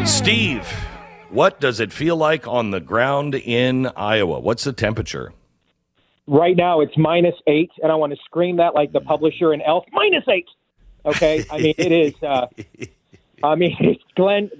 Steve, what does it feel like on the ground in Iowa? What's the temperature? Right now, it's -8, and I want to scream that like the publisher in Elf, -8. Okay? I mean, it is. Glenn,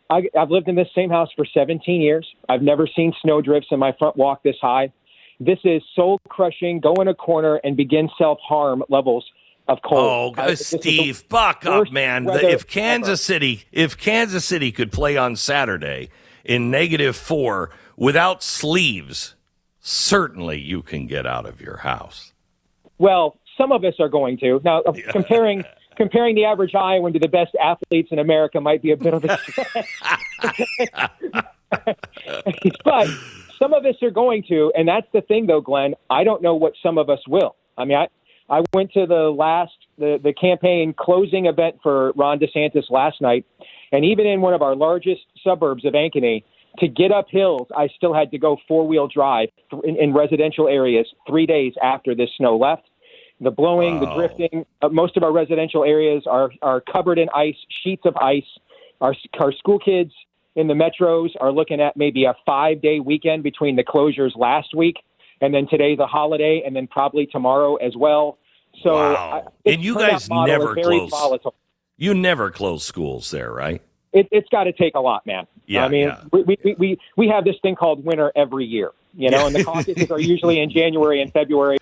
I've lived in this same house for 17 years. I've never seen snowdrifts in my front walk this high. This is soul-crushing, go in a corner and begin self-harm levels of cold. Oh, Steve, buck up, man. If Kansas City could play on Saturday in -4 without sleeves, certainly you can get out of your house. Well, some of us are going to. Now, comparing the average Iowan to the best athletes in America might be a bit of a stretch. But some of us are going to, and that's the thing, though, Glenn. I don't know what some of us will. I mean, I went to the campaign closing event for Ron DeSantis last night, and even in one of our largest suburbs of Ankeny, to get up hills, I still had to go four-wheel drive in residential areas 3 days after this snow left. The blowing, the drifting, most of our residential areas are covered in ice, sheets of ice. Our school kids in the metros are looking at maybe a 5-day weekend between the closures last week and then today's a holiday and then probably tomorrow as well. So, wow. And you guys never close. Volatile. You never close schools there, right? It's got to take a lot, man. Yeah, I mean, we have this thing called winter every year, and the caucuses are usually in January and February.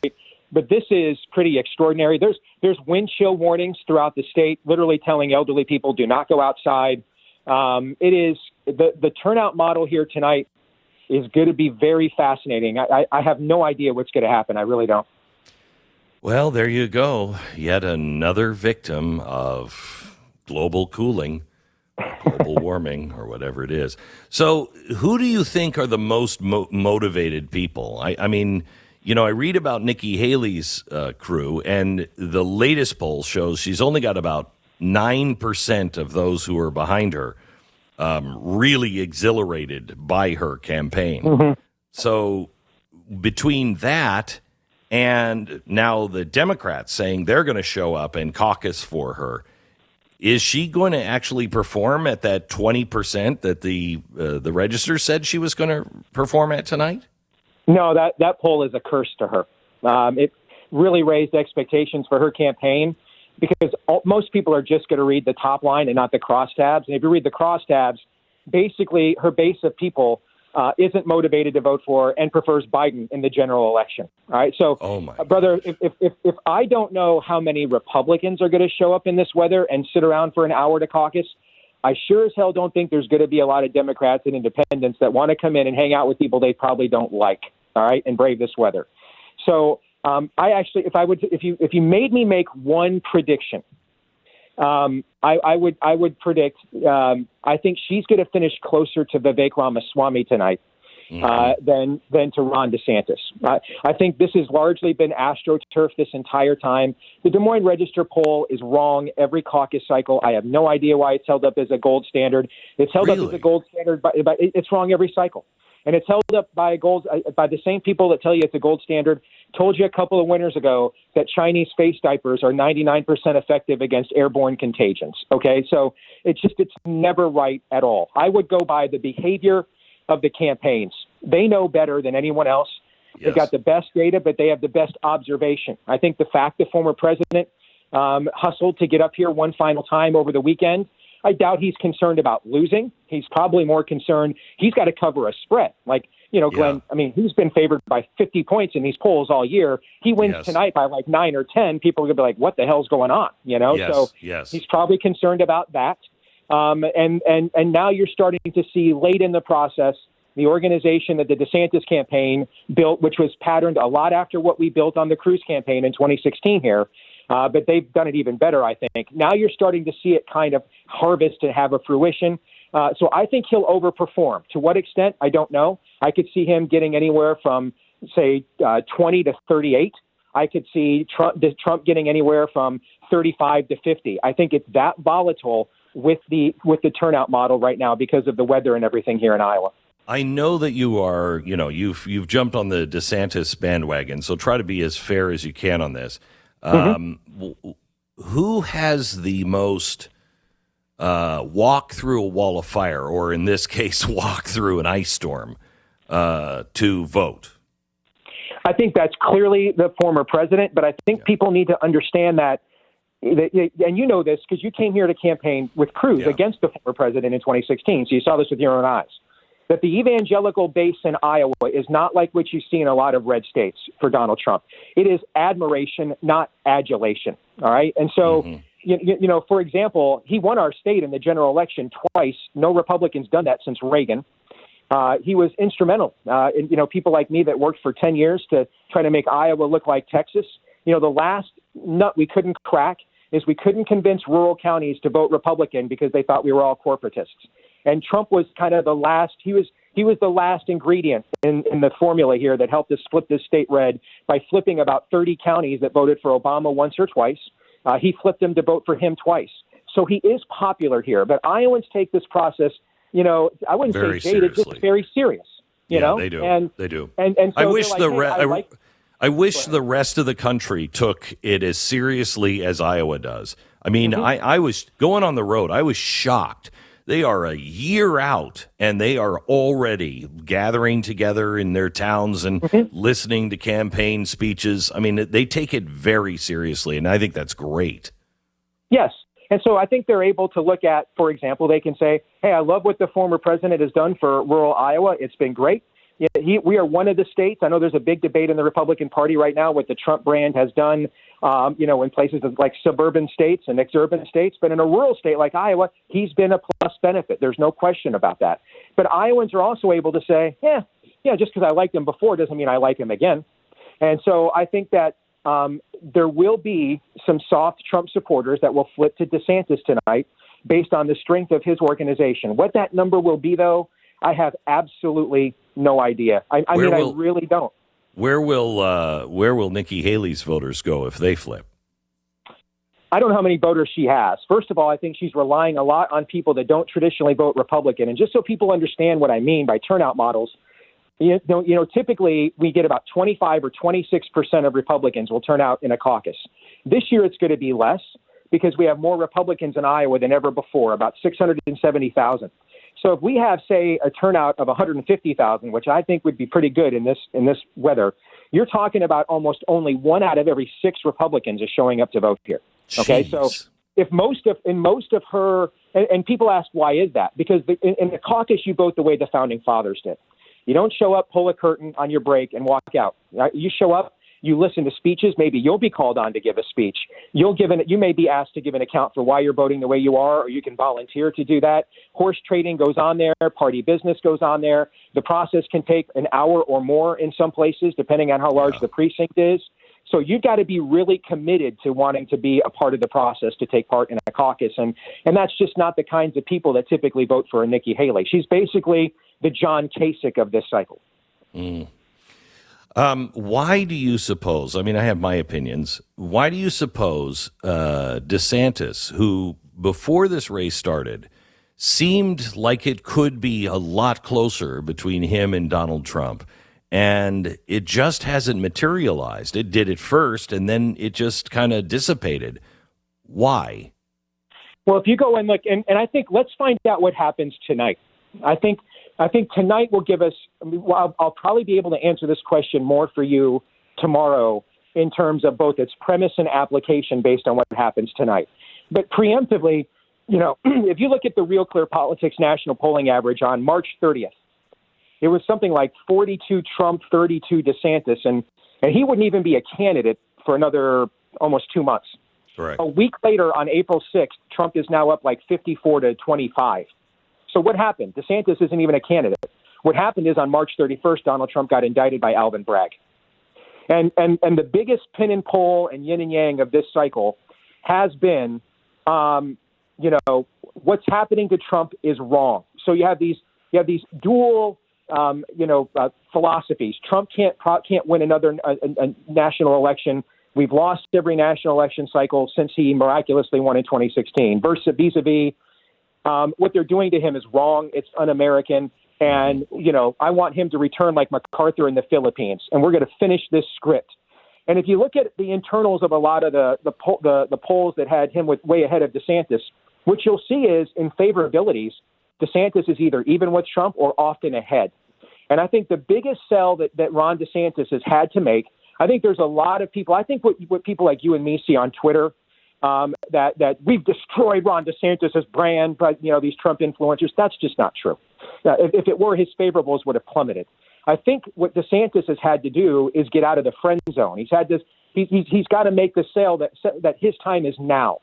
But this is pretty extraordinary. There's wind chill warnings throughout the state, literally telling elderly people do not go outside. It is the turnout model here tonight is going to be very fascinating. I have no idea what's going to happen. I really don't. Well, there you go. Yet another victim of global cooling. Global warming or whatever it is. So who do you think are the most motivated people? I mean, I read about Nikki Haley's crew, and the latest poll shows she's only got about 9% of those who are behind her really exhilarated by her campaign. Mm-hmm. So between that and now the Democrats saying they're going to show up and caucus for her, is she going to actually perform at that 20% that the Register said she was going to perform at tonight? No, that poll is a curse to her. It really raised expectations for her campaign because most people are just going to read the top line and not the crosstabs. And if you read the crosstabs, basically her base of people isn't motivated to vote for and prefers Biden in the general election. All right. So, brother, if I don't know how many Republicans are going to show up in this weather and sit around for an hour to caucus, I sure as hell don't think there's going to be a lot of Democrats and independents that want to come in and hang out with people they probably don't like. All right. And brave this weather. So I actually, if you made me make one prediction, I would predict. I think she's going to finish closer to Vivek Ramaswamy tonight than to Ron DeSantis. I think this has largely been AstroTurf this entire time. The Des Moines Register poll is wrong every caucus cycle. I have no idea why it's held up as a gold standard. It's held up as a gold standard, but it's wrong every cycle. And it's held up by the same people that tell you it's a gold standard. Told you a couple of winters ago that Chinese face diapers are 99% effective against airborne contagions. Okay, so it's never right at all. I would go by the behavior of the campaigns. They know better than anyone else. Yes. They've got the best data, but they have the best observation. I think the fact the former president hustled to get up here one final time over the weekend, I doubt he's concerned about losing. He's probably more concerned he's got to cover a spread. Like, Glenn, I mean, he's been favored by 50 points in these polls all year. He wins tonight by like 9 or 10. People are going to be like, what the hell's going on? He's probably concerned about that. And now you're starting to see late in the process the organization that the DeSantis campaign built, which was patterned a lot after what we built on the Cruz campaign in 2016 here. But they've done it even better, I think. Now you're starting to see it kind of harvest and have a fruition. So I think he'll overperform. To what extent, I don't know. I could see him getting anywhere from, say, 20 to 38. I could see Trump getting anywhere from 35 to 50. I think it's that volatile with the turnout model right now because of the weather and everything here in Iowa. I know that you are, you've jumped on the DeSantis bandwagon, so try to be as fair as you can on this. Who has the most walk through a wall of fire, or in this case, walk through an ice storm to vote? I think that's clearly the former president, but I think people need to understand that, and you know this because you came here to campaign with Cruz against the former president in 2016, so you saw this with your own eyes, that the evangelical base in Iowa is not like what you see in a lot of red states for Donald Trump. It is admiration, not adulation, all right? And so, you know, for example, he won our state in the general election twice. No Republican's done that since Reagan. He was instrumental in, you know, people like me that worked for 10 years to try to make Iowa look like Texas. You know, the last nut we couldn't crack is we couldn't convince rural counties to vote Republican because they thought we were all corporatists. And Trump was kind of the last, he was the last ingredient in the formula here that helped us flip this state red by flipping about 30 counties that voted for Obama once or twice. He flipped them to vote for him twice. So he is popular here. But Iowans take this process, you know, I wouldn't very say jaded, just very serious. You know? They do. And they do. And so I wish I wish the rest of the country took it as seriously as Iowa does. I mean, I was going on the road. I was shocked. They are a year out, and they are already gathering together in their towns and listening to campaign speeches. I mean, they take it very seriously, and I think that's great. Yes. And so I think they're able to look at, for example, they can say, hey, I love what the former president has done for rural Iowa. It's been great. We are one of the states. I know there's a big debate in the Republican Party right now what the Trump brand has done, you know, in places like suburban states and exurban states. But in a rural state like Iowa, he's been a plus benefit. There's no question about that. But Iowans are also able to say, just because I liked him before doesn't mean I like him again. And so I think that there will be some soft Trump supporters that will flip to DeSantis tonight based on the strength of his organization. What that number will be, though, I have absolutely no idea. I really don't. Where will Nikki Haley's voters go if they flip? I don't know how many voters she has. First of all, I think she's relying a lot on people that don't traditionally vote Republican. And just so people understand what I mean by turnout models, you know, typically we get about 25 or 26% of Republicans will turn out in a caucus. This year it's going to be less because we have more Republicans in Iowa than ever before, about 670,000. So if we have, say, a turnout of 150,000, which I think would be pretty good in this weather, you're talking about almost only 1 out of every 6 Republicans is showing up to vote here. Okay, Jeez. so if most of her and people ask why is that? Because in the caucus you vote the way the founding fathers did. You don't show up, pull a curtain on your break, and walk out. You show up. You listen to speeches. Maybe you'll be called on to give a speech. You may be asked to give an account for why you're voting the way you are, or you can volunteer to do that. Horse trading goes on there. Party business goes on there. The process can take an hour or more in some places, depending on how large the precinct is. So you've got to be really committed to wanting to be a part of the process to take part in a caucus. And that's just not the kinds of people that typically vote for a Nikki Haley. She's basically the John Kasich of this cycle. Why do you suppose, I mean, I have my opinions, why do you suppose DeSantis, who before this race started, seemed like it could be a lot closer between him and Donald Trump, and it just hasn't materialized? It did at first, and then it just kind of dissipated. Why? Well, if you go and look, and I think let's find out what happens tonight. I think tonight will give us, I'll probably be able to answer this question more for you tomorrow in terms of both its premise and application based on what happens tonight. But preemptively, you know, if you look at the Real Clear Politics national polling average on March 30th, it was something like 42 Trump, 32 DeSantis, and he wouldn't even be a candidate for another almost 2 months. Correct. A week later, on April 6th, Trump is now up like 54 to 25. So what happened? DeSantis isn't even a candidate. What happened is on March 31st, Donald Trump got indicted by Alvin Bragg. And the biggest pin and pull and yin and yang of this cycle has been, what's happening to Trump is wrong. So you have these dual, philosophies. Trump can't win another a national election. We've lost every national election cycle since he miraculously won in 2016. Vis-a-vis, what they're doing to him is wrong. It's un-American. And, I want him to return like MacArthur in the Philippines. And we're going to finish this script. And if you look at the internals of a lot of the polls that had him way ahead of DeSantis, what you'll see is in favorabilities, DeSantis is either even with Trump or often ahead. And I think the biggest sell that Ron DeSantis has had to make, I think there's a lot of people, I think what people like you and me see on Twitter, that we've destroyed Ron DeSantis' brand, but, these Trump influencers, that's just not true. If it were, his favorables would have plummeted. I think what DeSantis has had to do is get out of the friend zone. He's had this. He's got to make the sale that his time is now.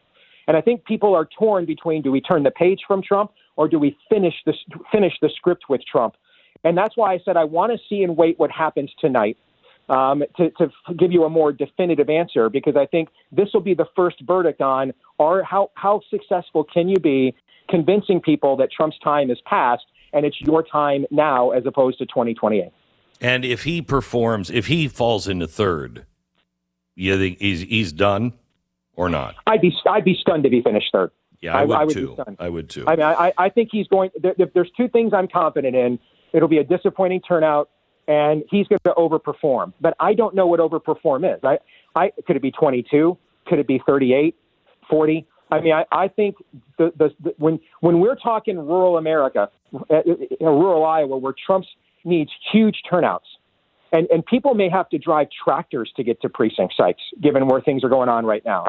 And I think people are torn between, do we turn the page from Trump or do we finish the script with Trump? And that's why I said I want to see and wait what happens tonight to give you a more definitive answer, because I think this will be the first verdict on how successful can you be convincing people that Trump's time is past and it's your time now as opposed to 2028. And if he performs, if he falls into third, you think he's done or not? I'd be stunned if he finished third. Yeah, I would too. I would too. I mean, I think he's going. There's two things I'm confident in. It'll be a disappointing turnout, and he's going to overperform. But I don't know what overperform is. Could it be 22? Could it be 38, 40? I mean, I think when we're talking rural America, rural Iowa, where Trump needs huge turnouts, and people may have to drive tractors to get to precinct sites, given where things are going on right now.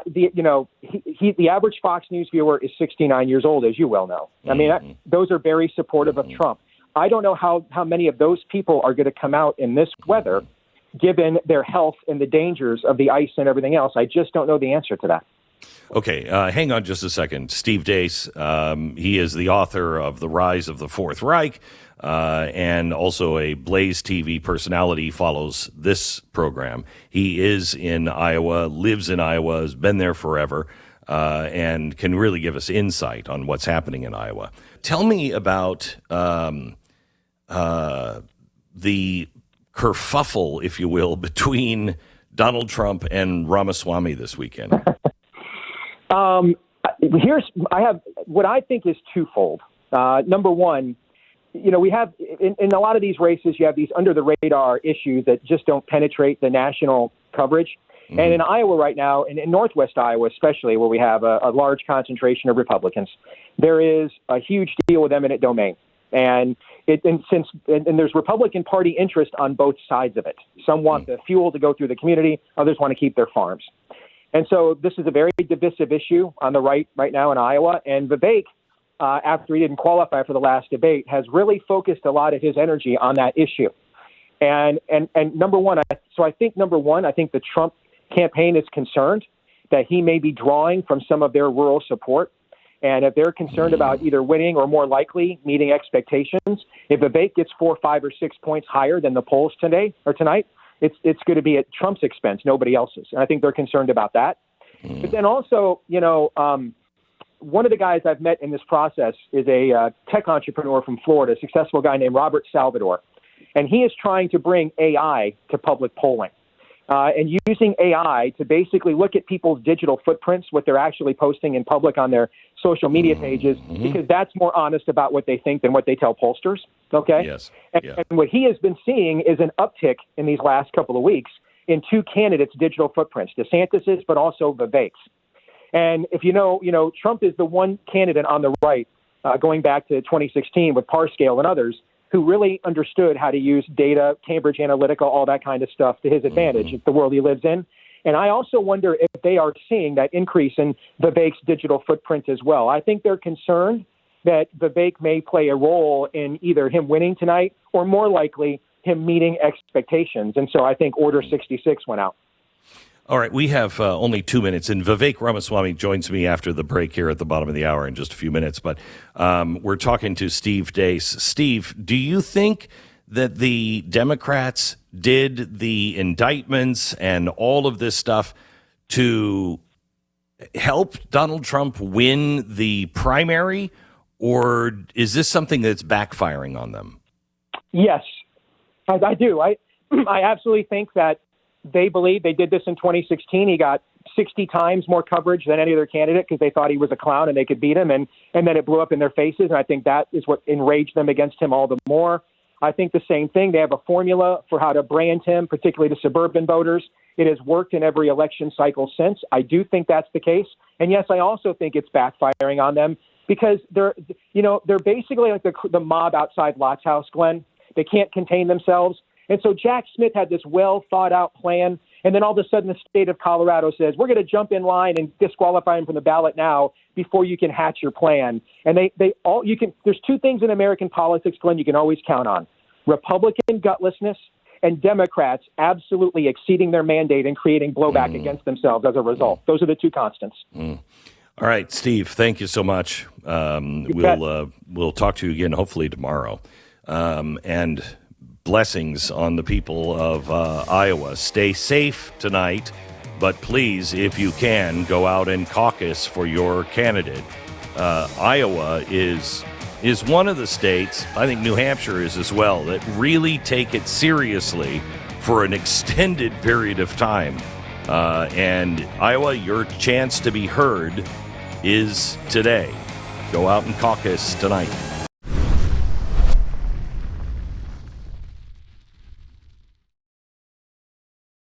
The average Fox News viewer is 69 years old, as you well know. I mean, those are very supportive of Trump. I don't know how many of those people are going to come out in this weather, given their health and the dangers of the ice and everything else. I just don't know the answer to that. Okay, hang on just a second. Steve Deace, he is the author of The Rise of the Fourth Reich, and also a BlazeTV personality, follows this program. He is in Iowa, lives in Iowa, has been there forever, and can really give us insight on what's happening in Iowa. Tell me about the kerfuffle, if you will, between Donald Trump and Ramaswamy this weekend. I have what I think is twofold. Number one, we have in a lot of these races, you have these under the radar issues that just don't penetrate the national coverage. Mm-hmm. And in Iowa right now, and in Northwest Iowa especially, where we have a large concentration of Republicans, there is a huge deal with eminent domain. And there's Republican Party interest on both sides of it. Some want the fuel to go through the community. Others want to keep their farms. And so this is a very divisive issue on the right now in Iowa. And Vivek, after he didn't qualify for the last debate, has really focused a lot of his energy on that issue. And number one, I think the Trump campaign is concerned that he may be drawing from some of their rural support. And if they're concerned about either winning or more likely meeting expectations, if Vivek gets 4, 5, or 6 points higher than the polls tonight, it's going to be at Trump's expense, nobody else's. And I think they're concerned about that. But then also, one of the guys I've met in this process is a tech entrepreneur from Florida, a successful guy named Robert Salvador. And he is trying to bring AI to public polling. And using AI to basically look at people's digital footprints, what they're actually posting in public on their social media pages, because that's more honest about what they think than what they tell pollsters. Okay. Yes. And what he has been seeing is an uptick in these last couple of weeks in two candidates' digital footprints, DeSantis's, but also Vivek's. And if Trump is the one candidate on the right, going back to 2016 with Parscale and others, who really understood how to use data, Cambridge Analytica, all that kind of stuff to his advantage. It's the world he lives in. And I also wonder if they are seeing that increase in Vivek's digital footprint as well. I think they're concerned that Vivek may play a role in either him winning tonight or more likely him meeting expectations. And so I think Order 66 went out. All right, we have only 2 minutes, and Vivek Ramaswamy joins me after the break here at the bottom of the hour in just a few minutes. But we're talking to Steve Deace. Steve, do you think that the Democrats did the indictments and all of this stuff to help Donald Trump win the primary, or is this something that's backfiring on them? Yes, I do. I absolutely think that they believe they did this in 2016. He got 60 times more coverage than any other candidate because they thought he was a clown and they could beat him. And then it blew up in their faces. And I think that is what enraged them against him all the more. I think the same thing. They have a formula for how to brand him, particularly to suburban voters. It has worked in every election cycle since. I do think that's the case. And yes, I also think it's backfiring on them because they're basically like the mob outside Lot's house, Glenn. They can't contain themselves. And so Jack Smith had this well thought out plan. And then all of a sudden the state of Colorado says, we're going to jump in line and disqualify him from the ballot now before you can hatch your plan. And there's two things in American politics, Glenn, you can always count on: Republican gutlessness and Democrats absolutely exceeding their mandate and creating blowback against themselves as a result. Those are the two constants. All right, Steve, thank you so much. We'll talk to you again hopefully tomorrow. And blessings on the people of Iowa. Stay safe tonight, but please, if you can, go out and caucus for your candidate. Iowa is one of the states, I think New Hampshire is as well, that really take it seriously for an extended period of time. And Iowa, your chance to be heard is today. Go out and caucus tonight.